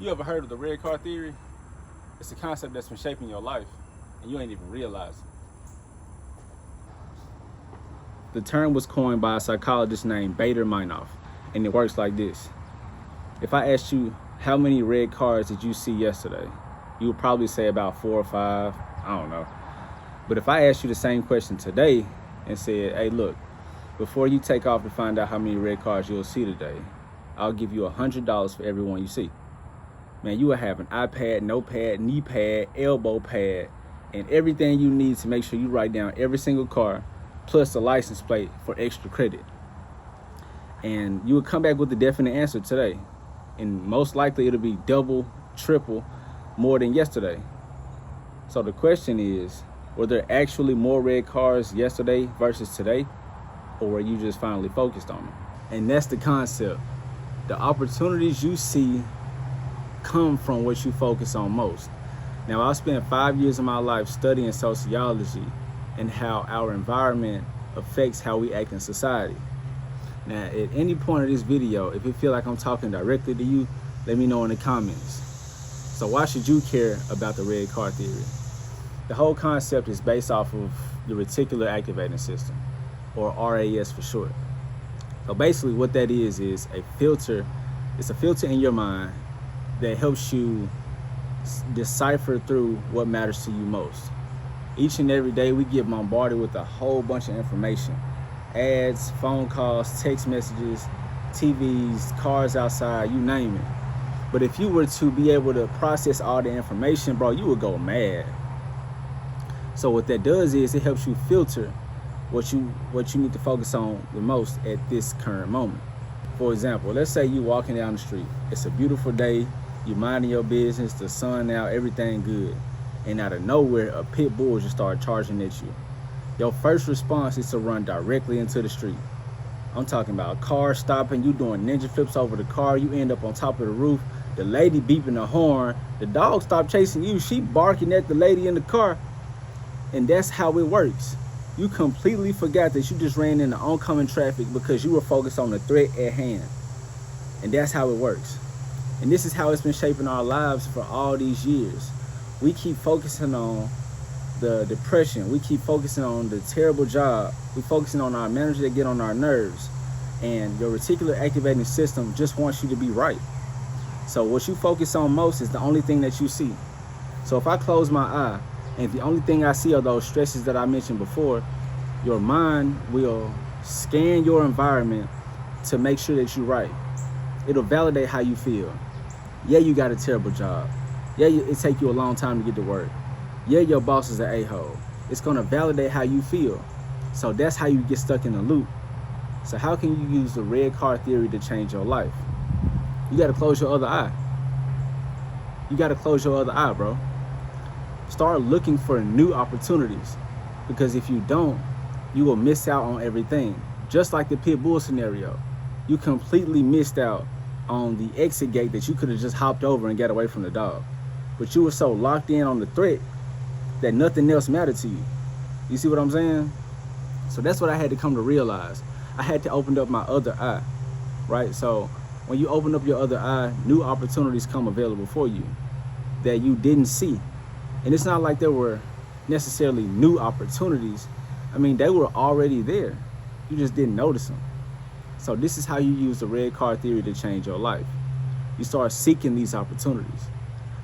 You ever heard of the red car theory? It's a concept that's been shaping your life, and you ain't even realize it. The term was coined by a psychologist named Bader Meinhof, and it works like this. If I asked you how many red cars did you see yesterday, you would probably say about 4 or 5, I don't know. But if I asked you the same question today and said, hey, look, before you take off to find out how many red cars you'll see today, I'll give you $100 for every one you see. Man, you will have an iPad, notepad, knee pad, elbow pad, and everything you need to make sure you write down every single car, plus the license plate for extra credit. And you would come back with a definite answer today. And most likely it'll be double, triple, more than yesterday. So the question is, were there actually more red cars yesterday versus today? Or were you just finally focused on them? And that's the concept. The opportunities you see come from what you focus on most. Now, I spent 5 years of my life studying sociology and how our environment affects how we act in society. Now, at any point of this video, if you feel like I'm talking directly to you, let me know in the comments. So why should you care about the red car theory? The whole concept is based off of the reticular activating system, or RAS for short. So basically what that is a filter. It's a filter in your mind that helps you decipher through what matters to you most. Each and every day we get bombarded with a whole bunch of information. Ads, phone calls, text messages, TVs, cars outside, you name it. But if you were to be able to process all the information, bro, you would go mad. So what that does is it helps you filter what you need to focus on the most at this current moment. For example, let's say you walking down the street. It's a beautiful day, you minding your business, the sun out, everything good. And out of nowhere, a pit bull just start charging at you. Your first response is to run directly into the street. I'm talking about a car stopping, you doing ninja flips over the car, you end up on top of the roof, the lady beeping the horn, the dog stopped chasing you, she barking at the lady in the car. And that's how it works. You completely forgot that you just ran into oncoming traffic because you were focused on the threat at hand. And that's how it works. And this is how it's been shaping our lives for all these years. We keep focusing on the depression. We keep focusing on the terrible job. We're focusing on our manager that get on our nerves. And your reticular activating system just wants you to be right. So what you focus on most is the only thing that you see. So if I close my eye and the only thing I see are those stresses that I mentioned before, your mind will scan your environment to make sure that you're right. It'll validate how you feel. Yeah, you got a terrible job. Yeah, it take you a long time to get to work. Yeah, your boss is an a-hole. It's gonna validate how you feel. So that's how you get stuck in a loop. So how can you use the red car theory to change your life? You gotta close your other eye. You gotta close your other eye, bro. Start looking for new opportunities, because if you don't, you will miss out on everything. Just like the pit bull scenario, you completely missed out on the exit gate that you could have just hopped over and got away from the dog. But you were so locked in on the threat that nothing else mattered to you. You see what I'm saying? So that's what I had to come to realize. I had to open up my other eye, right? So when you open up your other eye, new opportunities come available for you that you didn't see. And it's not like there were necessarily new opportunities. I mean, they were already there. You just didn't notice them. So this is how you use the red car theory to change your life. You start seeking these opportunities.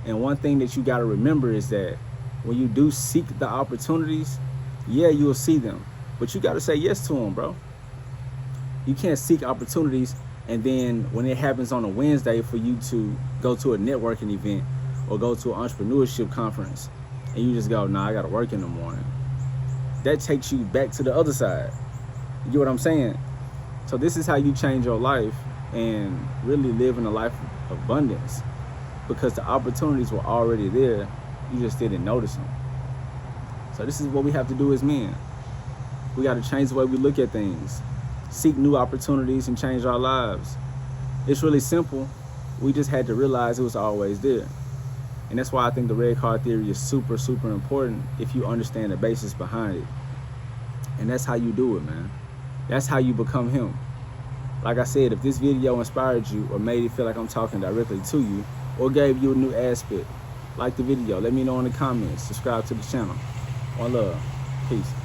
And one thing that you got to remember is that when you do seek the opportunities, yeah, you'll see them. But you got to say yes to them, bro. You can't seek opportunities and then when it happens on a Wednesday for you to go to a networking event or go to an entrepreneurship conference and you just go, nah, I gotta work in the morning. That takes you back to the other side. You get what I'm saying? So this is how you change your life and really live in a life of abundance, because the opportunities were already there. You just didn't notice them. So this is what we have to do as men. We got to change the way we look at things, seek new opportunities and change our lives. It's really simple. We just had to realize it was always there. And that's why I think the red car theory is super, super important if you understand the basis behind it. And that's how you do it, man. That's how you become him. Like I said, if this video inspired you or made you feel like I'm talking directly to you or gave you a new aspect, like the video. Let me know in the comments. Subscribe to the channel. One love. Peace.